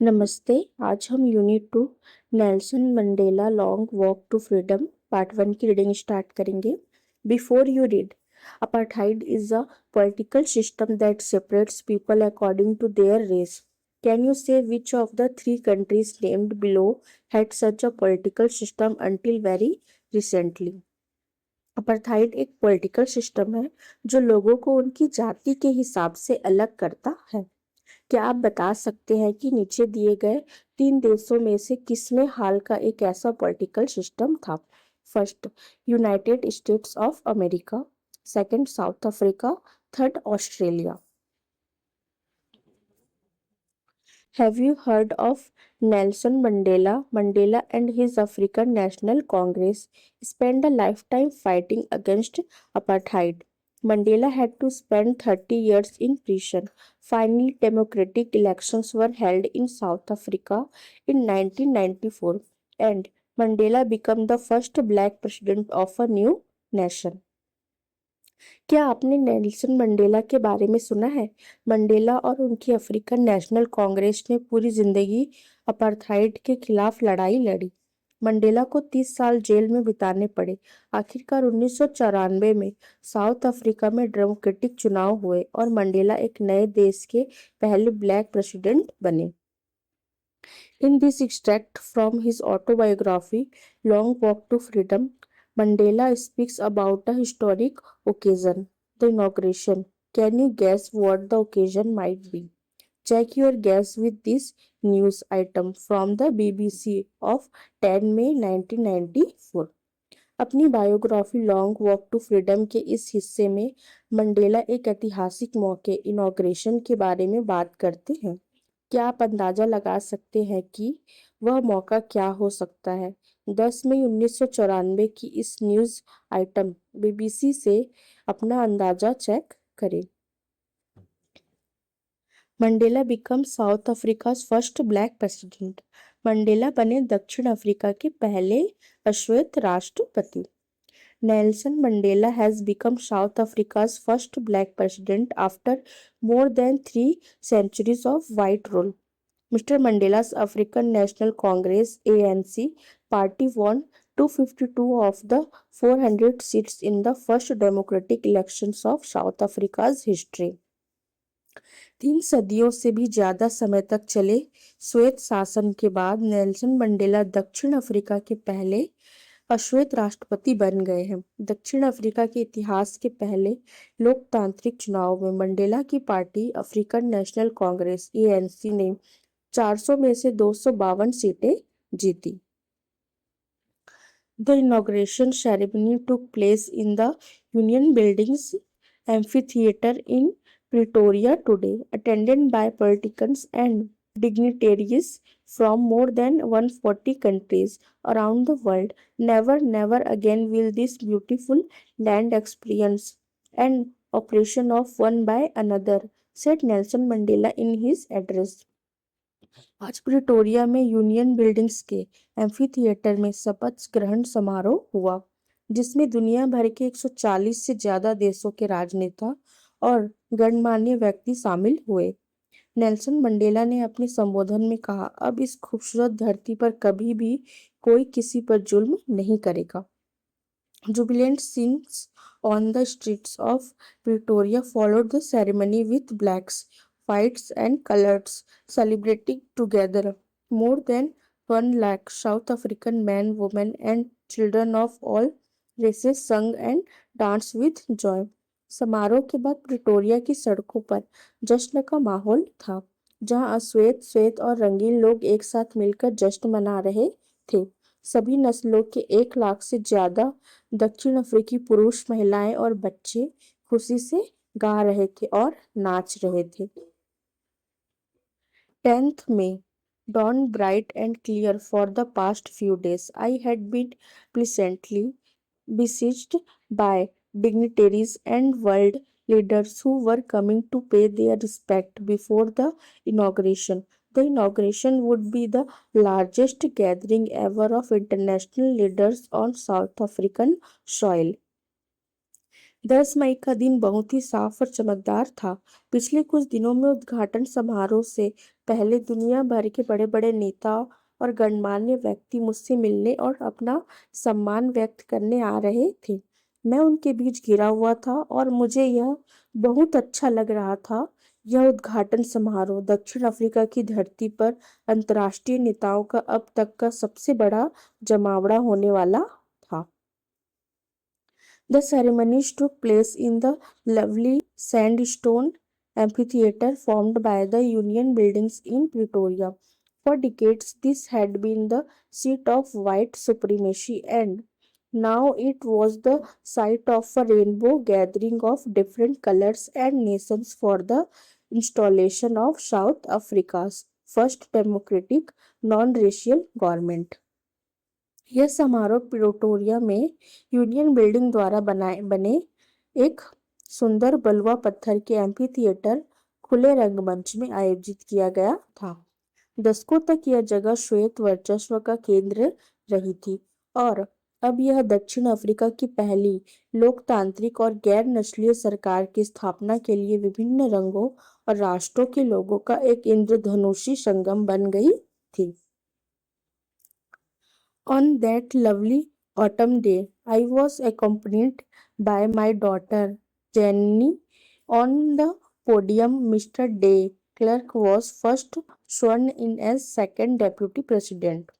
नमस्ते। आज हम unit 2 Nelson Mandela Long Walk to Freedom part 1 की रीडिंग स्टार्ट करेंगे। Before you read, apartheid is a political system that separates people according to their race. Can you say which of the three countries named below had such a political system until very recently? Apartheid एक political system है जो लोगों को उनकी जाति के हिसाब से अलग करता है। क्या आप बता सकते हैं कि नीचे दिए गए 3 देशों में से किसमें हाल का एक ऐसा पॉलिटिकल सिस्टम था? First, United states of America. Second, south Africa. Third, Australia. Have you heard of Nelson Mandela? Mandela and his African National Congress spent a lifetime fighting against apartheid. Mandela had to spend 30 years in prison. Finally, democratic elections were held in South Africa in 1994, and Mandela became the first black president of a new nation. क्या आपने Nelson Mandela के बारे में सुना है? Mandela और उनकी African national Congress ने पूरी जिंदगी अपार्थाइड के खिलाफ लड़ाई लड़ी। मंडेला को 30 साल जेल में बिताने पड़े। आखिरकार 1994 में साउथ अफ्रीका में डेमोक्रेटिक चुनाव हुए और मंडेला एक नए देश के पहले ब्लैक प्रेसिडेंट बने। In this extract from his autobiography, Long Walk to Freedom, Mandela speaks about a historic occasion, the inauguration. Can you guess what the occasion might be? Check your guess with this news item from the BBC of 10 May 1994. अपनी biography Long Walk to Freedom के इस हिस्से में Mandela एक ऐतिहासिक मौके inauguration के बारे में बात करते हैं। क्या आप अंदाजा लगा सकते हैं कि वह मौका क्या हो सकता है? 10 मई 1994 की इस न्यूज आइटम बीबीसी से अपना अंदाजा चेक करें। Mandela become south Africa first black president. Mandela बने दक्षिण अफ्रीका के पहले अश्वेत राष्ट्रपति। Nelson Mandela has become South Africa's first black president after more than 3 centuries of white rule. Mr. Mandela's African National Congress (ANC) party won 252 of the 400 seats in the first democratic elections of South Africa's history. 3 सदियों से भी ज्यादा समय तक चले श्वेत शासन के बाद नेल्सन मंडेला दक्षिण अफ्रीका के पहले अश्वेत राष्ट्रपति बन गए हैं। दक्षिण अफ्रीका के इतिहास के पहले लोकतांत्रिक चुनाव में मंडेला की party African national Congress (ANC) ने 400 में से 252 सीटें जीती। The inauguration ceremony took place in the Union Buildings amphitheater in Pretoria today, attended by politicians and dignitaries from more than 140 countries around the world. Never again will this beautiful land experience an operation of one by another, said Nelson Mandela in his address. आज Pretoria में union buildings के amphitheatre में शपथ ग्रहण समारोह हुआ, जिसमें दुनिया भर के 140 से ज्यादा देशों के राजनेता और गणमान्य व्यक्ति शामिल हुए। नेल्सन मंडेला ने अपने संबोधन में कहा, अब इस खूबसूरत धरती पर कभी भी कोई किसी पर जुल्म नहीं करेगा। Jubilant scenes on the streets of Pretoria followed the ceremony with blacks, whites, and coloreds celebrating together. More than 1 lakh South African men, women, and children of all races sung and danced with joy. समारोह के बाद Pretoria की सड़कों पर जश्न का माहौल था, जहां अश्वेत, श्वेत और रंगीन लोग एक साथ मिलकर जश्न मना रहे थे। सभी नस्लों के 1 लाख से ज्यादा दक्षिण अफ्रीकी पुरुष, महिलाएं और बच्चे खुशी से गा रहे थे और नाच रहे थे। 10th May dawned bright and clear for the past few days. I had been pleasantly besieged by dignitaries and world leaders who were coming to pay their respect before the inauguration. The inauguration would be the largest gathering ever of international leaders on South African soil. 10 मई का दिन बहुत ही साफ और चमकदार था। पिछले कुछ दिनों में उद्घाटन समारोह से पहले दुनिया भर के बड़े बड़े नेता और गणमान्य व्यक्ति मुझसे मिलने और अपना सम्मान व्यक्त करने आ रहे थे। मैं उनके बीच घिरा हुआ था और मुझे यह बहुत अच्छा लग रहा था। यह उद्घाटन समारोह दक्षिण अफ्रीका की धरती पर अंतर्राष्ट्रीय नेताओं का अब तक का सबसे बड़ा जमावड़ा होने वाला था। The ceremonies took place in the lovely sandstone amphitheater formed by the Union Buildings in Pretoria. For decades, this had been the seat of white supremacy, and now it was the site of a rainbow gathering of different colors and nations for the installation of South Africa's first democratic non-racial government. यह समारोह Pretoria में union building द्वारा बने एक सुंदर बलुआ पत्थर के amphi theatre खुले रंगमंच में आयोजित किया गया था। दशकों तक यह जगह श्वेत वर्चस्व का केंद्र रही थी और अब यह दक्षिण अफ्रीका की पहली लोकतांत्रिक और गैर नस्लीय सरकार की स्थापना के लिए विभिन्न रंगों और राष्ट्रों के लोगों का एक इंद्रधनुषी संगम बन गई थी। On that lovely autumn day, I was accompanied by my daughter Jenny. On the podium, Mr. De Klerk was first sworn in as second deputy president.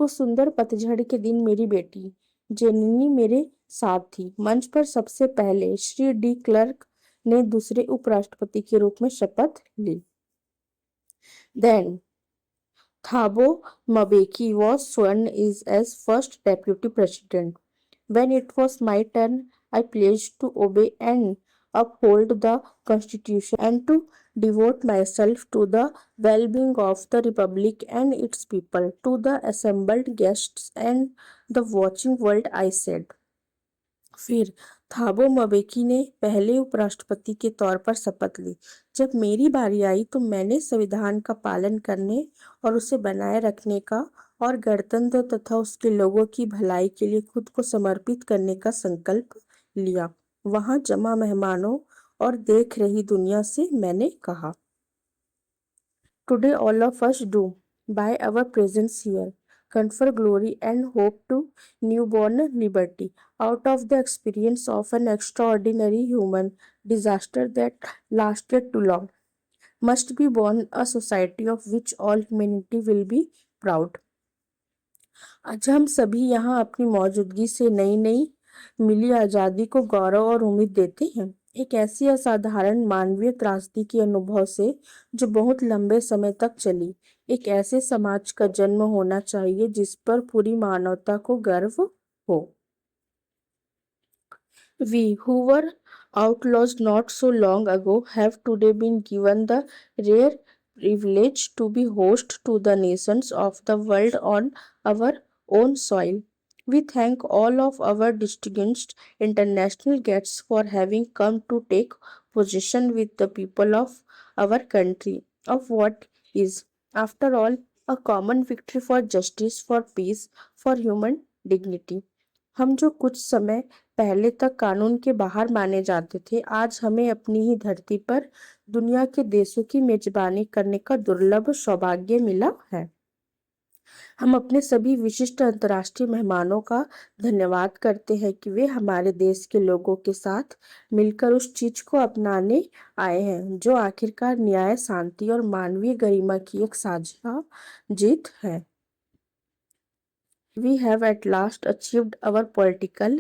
उस सुंदर पतझड़ के दिन मेरी बेटी जेनिनी मेरे साथ थी। मंच पर सबसे पहले श्री डी क्लर्क ने दूसरे उपराष्ट्रपति के रूप में शपथ ली। Then Thabo Mbeki was sworn in as first deputy president. When it was my turn, I pledged to obey and uphold the constitution and to devote myself to the well-being of the republic and its people. To the assembled guests and the watching world, I said. फिर Thabo Mbeki ने पहले उपराष्ट्रपति के तौर पर शपथ ली। जब मेरी बारी आई तो मैंने संविधान का पालन करने और उसे बनाए रखने का और गणतंत्र तथा उसके लोगों की भलाई के लिए खुद को समर्पित करने का संकल्प लिया। वहां जमा मेहमानों और देख रही दुनिया से मैंने कहा, Today all of us do, by our presence here, confer glory and hope to newborn liberty out of the experience of an extraordinary human disaster that lasted too long. Must be born a society of which all humanity will be proud. आज हम सभी यहाँ अपनी मौजूदगी से नई नई मिली आज़ादी को गौरव और उम्मीद देते हैं। एक ऐसी असाधारण मानवीय त्रासदी के अनुभव से जो बहुत लंबे समय तक चली। एक ऐसे समाज का जन्म होना चाहिए जिस पर पूरी मानवता को गर्व हो। We who were outlaws not so long ago have today been given the rare privilege to be host to the nations of the world on our own soil. We thank all of our distinguished international guests for having come to take possession with the people of our country of what is, after all, a common victory for justice, for peace, for human dignity. हम जो कुछ समय पहले तक कानून के बाहर माने जाते थे, आज हमें अपनी ही धरती पर दुनिया के देशों की मेजबानी करने का दुर्लभ सौभाग्य मिला है। हम अपने सभी विशिष्ट अंतर्राष्ट्रीय मेहमानों का धन्यवाद करते हैं कि वे हमारे देश के लोगों के साथ मिलकर उस चीज को अपनाने आए हैं जो आखिरकार न्याय, शांति और मानवीय गरिमा की एक साझा जीत है। We have at last achieved our political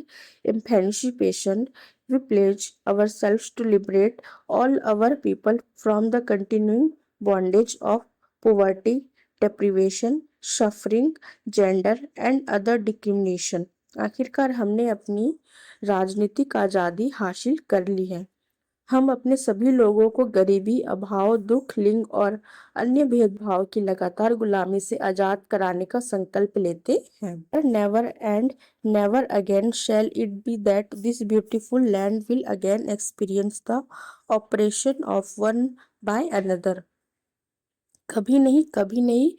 emancipation. We pledge ourselves to liberate all our people from the continuing bondage of poverty, deprivation, suffering, gender and other discrimination. आखिरकार हमने अपनी राजनीतिक आज़ादी हासिल कर ली है। हम अपने सभी लोगों को गरीबी, अभाव, दुख, लिंग और अन्य भेदभाव की लगातार गुलामी से आजाद कराने का संकल्प लेते हैं। Never and never again shall it be that this beautiful land will again experience the oppression of one by another. कभी नहीं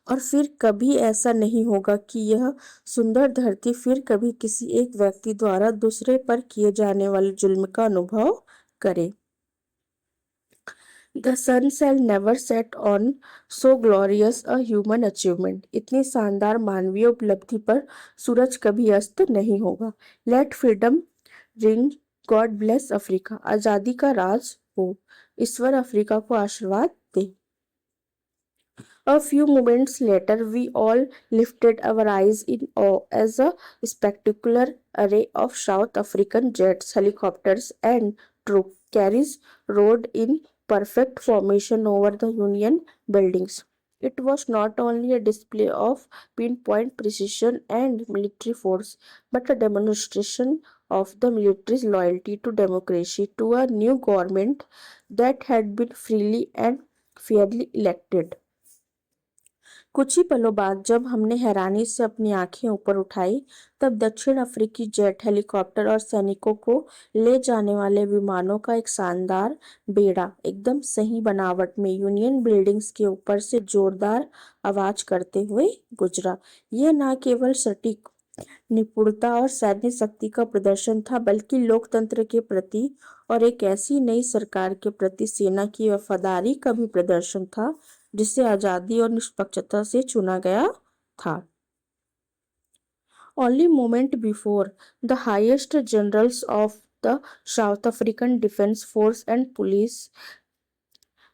और फिर कभी ऐसा नहीं होगा कि यह सुंदर धरती फिर कभी किसी एक व्यक्ति द्वारा दूसरे पर किए जाने वाले जुल्म का अनुभव करे। The sun shall never set on so glorious a human achievement. इतनी शानदार मानवीय उपलब्धि पर सूरज कभी अस्त नहीं होगा. Let freedom ring. God bless Africa. आजादी का राज हो. ईश्वर अफ्रीका को आशीर्वाद दे. A few moments later, we all lifted our eyes in awe as a spectacular array of South African jets, helicopters, and troop carriers rode in perfect formation over the Union buildings. It was not only a display of pinpoint precision and military force, but a demonstration of the military's loyalty to democracy, to a new government that had been freely and fairly elected. कुछ ही पलों बाद जब हमने हैरानी से अपनी आंखें ऊपर उठाई, तब दक्षिण अफ्रीकी जेट, हेलीकॉप्टर और सैनिकों को ले जाने वाले विमानों का एक शानदार बेड़ा एकदम सही बनावट में यूनियन बिल्डिंग्स के ऊपर से जोरदार आवाज करते हुए गुजरा। यह न केवल सटीक निपुणता और सैन्य शक्ति का प्रदर्शन था, बल्कि लोकतंत्र के प्रति और एक ऐसी नई सरकार के प्रति सेना की वफादारी का भी प्रदर्शन था जिसे आजादी और निष्पक्षता से चुना गया था। Only moment before, the highest generals of the South African Defence Force and Police,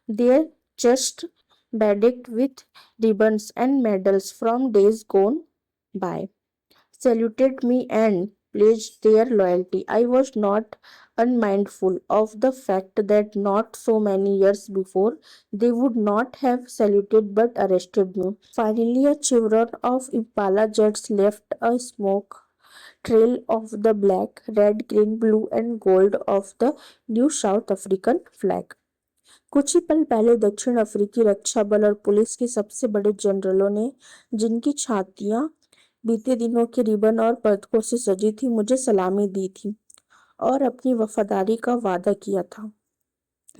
their chests bedecked with ribbons and medals from days gone by, saluted me and pledged their loyalty. I was not unmindful of the fact that not so many years before they would not have saluted but arrested me. Finally, a chevron of Impala jets left a smoke trail of the black, red, green, blue, and gold of the new South African flag. कुछ ही पल पहले दक्षिण अफ्रीकी रक्षा बल और police के सबसे बड़े जनरलों ने, जिनकी छातियां बीते दिनों के रिबन और पदकों से सजी थी, मुझे सलामी दी थी और अपनी वफादारी का वादा किया था।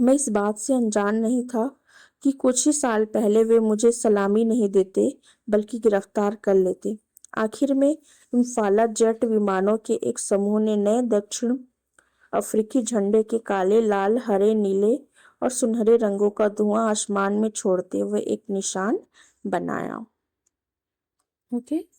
मैं इस बात से अनजान नहीं था कि कुछ ही साल पहले वे मुझे सलामी नहीं देते बल्कि गिरफ्तार कर लेते। आखिर में इम्फाला जेट विमानों के एक समूह ने नए दक्षिण अफ्रीकी झंडे के काले, लाल, हरे, नीले और सुनहरे रंगों का धुआं आसमान में छोड़ते हुए एक निशान बनाया। ओके।